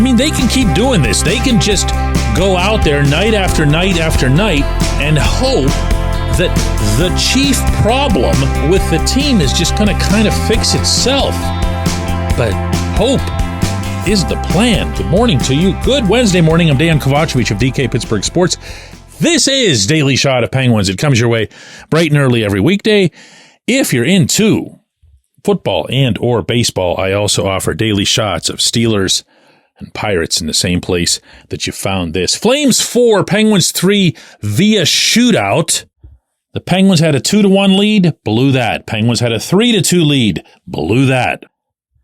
mean, they can keep doing this. They can just go out there night after night after night and hope that the chief problem with the team is just going to kind of fix itself. But hope is the plan. Good morning to you. Good Wednesday morning. I'm Dejan Kovacevic of DK Pittsburgh Sports. This is Daily Shot of Penguins. It comes your way bright and early every weekday. If you're into football and or baseball, I also offer daily shots of Steelers and Pirates in the same place that you found this. Flames 4, Penguins 3 via shootout. The Penguins had a 2-1 lead, blew that. Penguins had a 3-2 lead, blew that.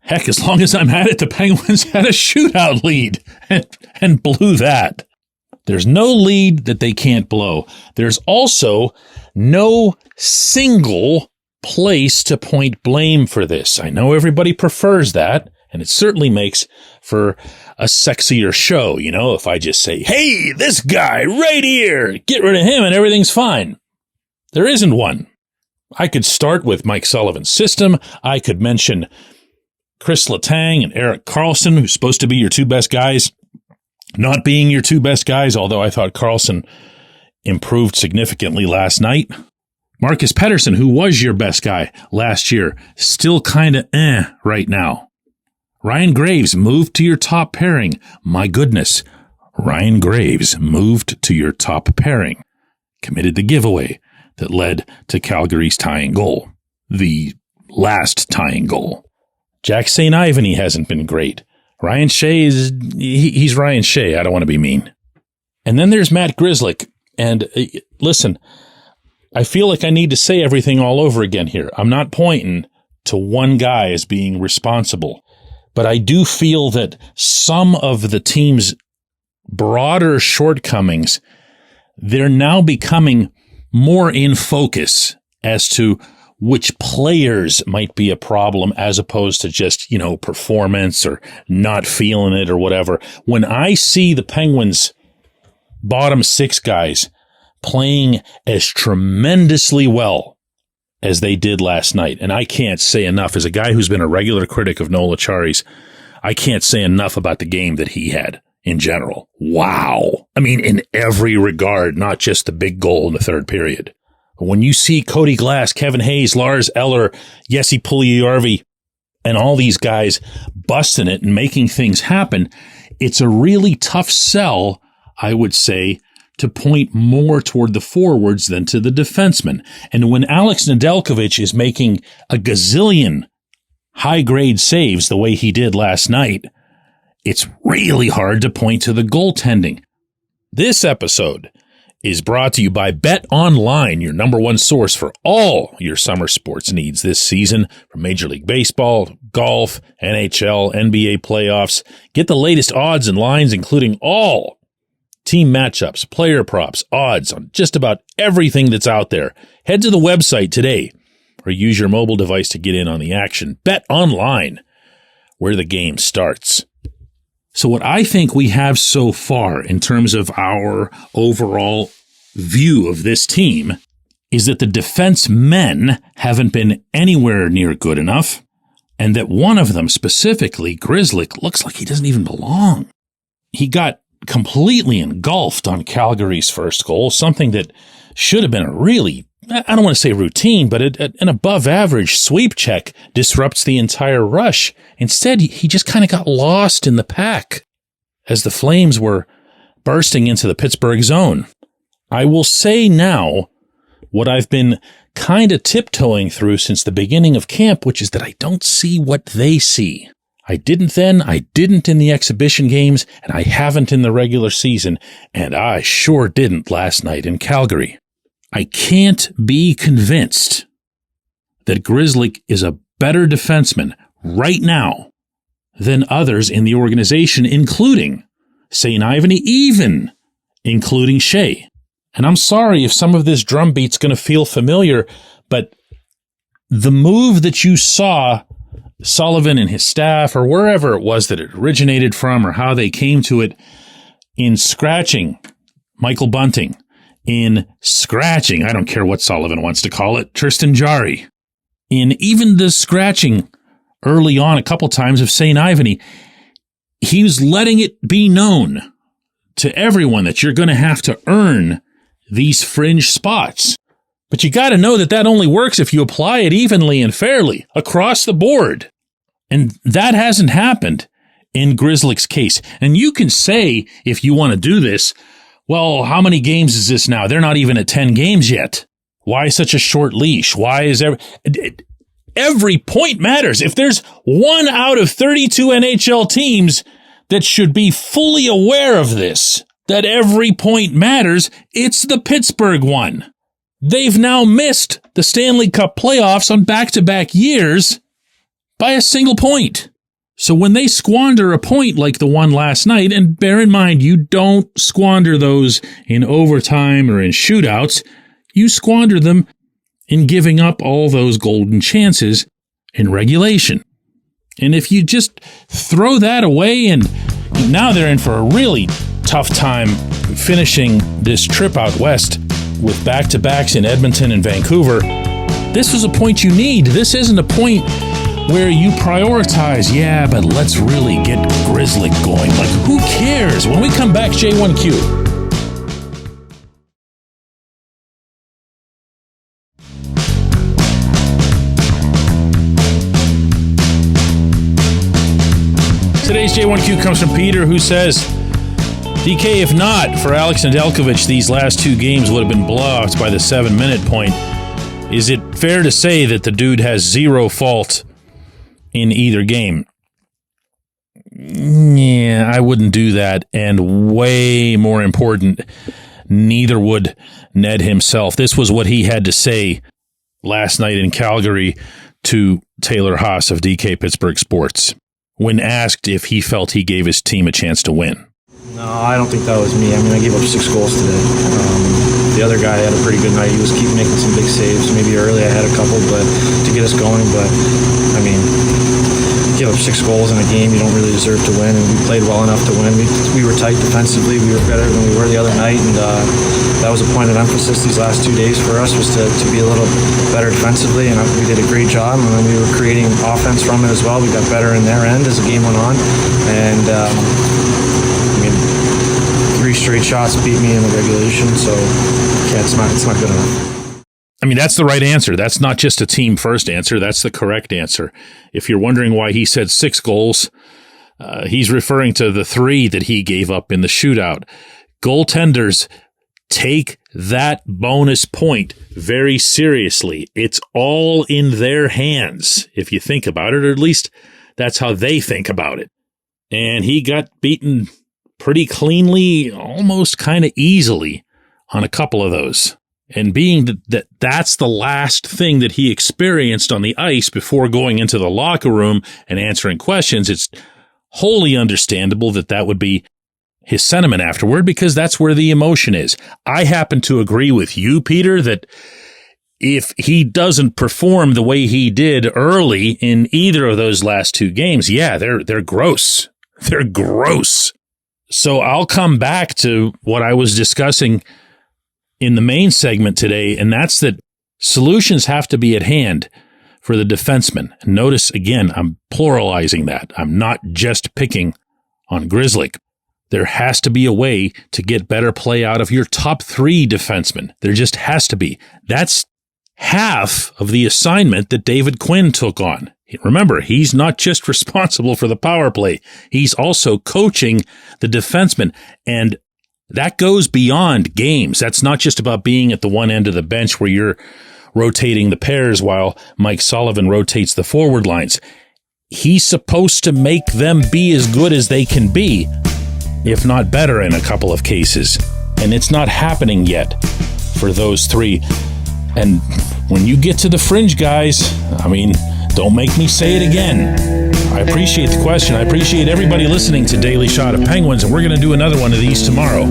Heck, as long as I'm at it, the Penguins had a shootout lead and blew that. There's no lead that they can't blow. There's also no single place to point blame for this. I know everybody prefers that, and it certainly makes for a sexier show, you know, if I just say, hey, this guy right here, get rid of him and everything's fine. There isn't one. I could start with Mike Sullivan's system. I could mention Chris Letang and Erik Karlsson, who's supposed to be your two best guys, not being your two best guys, although I thought Karlsson improved significantly last night. Marcus Pettersson, who was your best guy last year, still kind of right now. Ryan Graves moved to your top pairing. My goodness, Ryan Graves moved to your top pairing. Committed the giveaway that led to Calgary's tying goal. The last tying goal. Jack St. Ivany hasn't been great. Ryan Shea he's Ryan Shea. I don't want to be mean. And then there's Matt Grzelcyk. And listen, I feel like I need to say everything all over again here. I'm not pointing to one guy as being responsible, but I do feel that some of the team's broader shortcomings, they're now becoming more in focus as to which players might be a problem as opposed to just, you know, performance or not feeling it or whatever. When I see the Penguins' bottom six guys playing as tremendously well as they did last night, and I can't say enough, as a guy who's been a regular critic of Noel Acciari's, I can't say enough about the game that he had in general. Wow. I mean, in every regard, not just the big goal in the third period. When you see Cody Glass, Kevin Hayes, Lars Eller, Jesse Puljujärvi, and all these guys busting it and making things happen, it's a really tough sell, I would say, to point more toward the forwards than to the defensemen. And when Alex Nedeljkovic is making a gazillion high-grade saves the way he did last night, it's really hard to point to the goaltending. This episode is brought to you by Bet Online, your number one source for all your summer sports needs this season, from Major League Baseball, golf, NHL, NBA playoffs. Get the latest odds and lines, including all team matchups, player props, odds on just about everything that's out there. Head to the website today or use your mobile device to get in on the action. Bet Online, where the game starts. So what I think we have so far in terms of our overall view of this team is that the defensemen haven't been anywhere near good enough, and that one of them, specifically Grzelcyk, looks like he doesn't even belong. He got completely engulfed on Calgary's first goal, something that should have been a really, I don't want to say routine, but an above-average sweep check disrupts the entire rush. Instead, he just kind of got lost in the pack as the Flames were bursting into the Pittsburgh zone. I will say now what I've been kind of tiptoeing through since the beginning of camp, which is that I don't see what they see. I didn't then, I didn't in the exhibition games, and I haven't in the regular season, and I sure didn't last night in Calgary. I can't be convinced that Grzelcyk is a better defenseman right now than others in the organization, including St. Ivany, even including Shea. And I'm sorry if some of this drumbeat's going to feel familiar, but the move that you saw Sullivan and his staff, or wherever it was that it originated from, or how they came to it, in scratching Michael Bunting, in scratching, I don't care what Sullivan wants to call it, Tristan Jarry, in even the scratching early on a couple times of St. Ivany, he was letting it be known to everyone that you're going to have to earn these fringe spots. But you got to know that that only works if you apply it evenly and fairly across the board. And that hasn't happened in Grzelcyk's case. And you can say, if you want to do this, well, how many games is this now? They're not even at 10 games yet. Why such a short leash? Why is every point matters? If there's 1 out of 32 NHL teams that should be fully aware of this, that every point matters, it's the Pittsburgh one. They've now missed the Stanley Cup playoffs on back-to-back years by a single point. So when they squander a point like the one last night, and bear in mind, you don't squander those in overtime or in shootouts, you squander them in giving up all those golden chances in regulation. And if you just throw that away, and now they're in for a really tough time finishing this trip out west with back-to-backs in Edmonton and Vancouver, this was a point you need. This isn't a point where you prioritize, but let's really get Grzelcyk going. Like, who cares? When we come back, J1Q. Today's J1Q comes from Peter, who says, DK, if not for Alex Nedeljkovic, these last 2 games would have been blowouts by the 7-minute point. Is it fair to say that the dude has zero fault in either game? Yeah, I wouldn't do that. And way more important, neither would Ned himself. This was what he had to say last night in Calgary to Taylor Haas of DK Pittsburgh Sports when asked if he felt he gave his team a chance to win. No, I don't think that was me. I mean, I gave up 6 goals today. The other guy had a pretty good night. He was keep making some big saves. Maybe early I had a couple, but to get us going. But I mean, give up 6 goals in a game, you don't really deserve to win. And we played well enough to win. We were tight defensively. We were better than we were the other night, and that was a point of emphasis these last 2 days for us, was to be a little better defensively. And we did a great job. And then we were creating offense from it as well. We got better in their end as the game went on, and 3 straight shots beat me in the regulation, so it's not good enough. I mean, that's the right answer. That's not just a team first answer. That's the correct answer. If you're wondering why he said 6 goals, he's referring to the 3 that he gave up in the shootout. Goaltenders take that bonus point very seriously. It's all in their hands, if you think about it, or at least that's how they think about it. And he got beaten pretty cleanly, almost kind of easily on a couple of those. And being that that's the last thing that he experienced on the ice before going into the locker room and answering questions, it's wholly understandable that that would be his sentiment afterward, because that's where the emotion is. I happen to agree with you, Peter, that if he doesn't perform the way he did early in either of those last 2 games, they're gross. They're gross. So I'll come back to what I was discussing in the main segment today, and that's that solutions have to be at hand for the defensemen. Notice, again, I'm pluralizing that. I'm not just picking on Grzelcyk. There has to be a way to get better play out of your top 3 defensemen. There just has to be. That's half of the assignment that David Quinn took on. Remember, he's not just responsible for the power play. He's also coaching the defensemen. And that goes beyond games. That's not just about being at the one end of the bench where you're rotating the pairs while Mike Sullivan rotates the forward lines. He's supposed to make them be as good as they can be, if not better in a couple of cases. And it's not happening yet for those 3. And when you get to the fringe guys, I mean, don't make me say it again. I appreciate the question. I appreciate everybody listening to Daily Shot of Penguins, and we're going to do another one of these tomorrow.